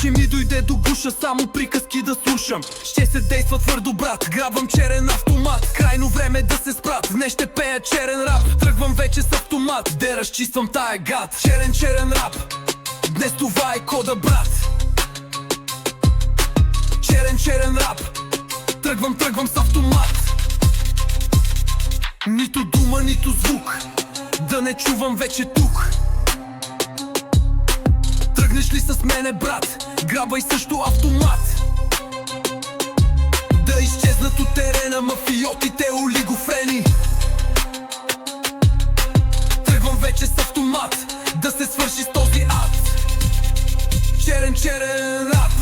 Вече ми дойде до гуша, само приказки да слушам. Ще се действа твърдо, брат, грабвам черен автомат. Крайно време да се спрат, днес ще пея черен рап. Тръгвам вече с автомат, де разчиствам тая гад. Черен рап, днес това е кода, брат. Черен рап, тръгвам с автомат. Нито дума, нито звук да не чувам вече тук. Тръгнеш ли с мене, брат, грабай също автомат. Да изчезнат от терена мафиотите, олигофрени. Тръгвам вече с автомат, да се свърши с този ад. Черен рап,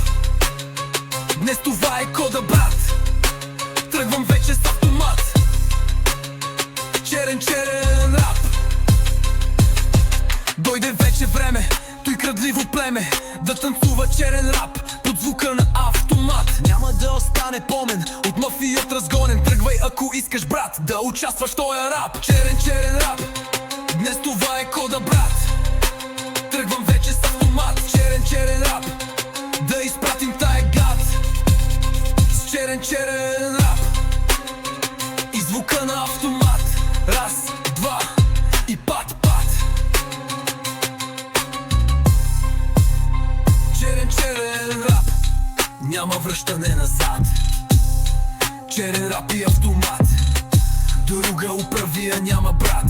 днес това е кода, брат. Тръгвам вече с автомат. Черен рап. Дойде вече време, той крадливо племе да танцува черен рап под звука на автомат. Няма да остане помен от мафият разгонен. Тръгвай ако искаш, брат, да участваш в този рап. Черен рап, днес това е кода, брат. Тръгвам вече с автомат. Черен рап, да изпратим тая гад. С черен рап и звука на автомат. Раз, два и пат. Черен рап, няма връщане назад. Черен рап и автомат, друга управия няма, брат.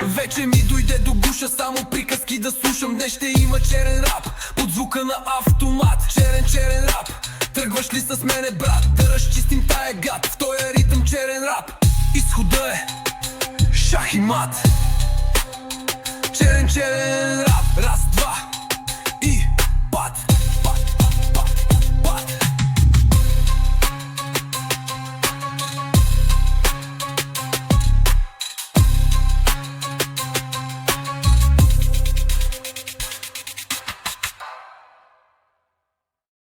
Вече ми дойде до гуша, само приказки да слушам. Днес ще има черен рап под звука на автомат. Черен рап, тръгваш ли с мене, брат, да разчистим тая гад. В този ритъм черен рап, изхода е шах и мат. Черен рап, раз,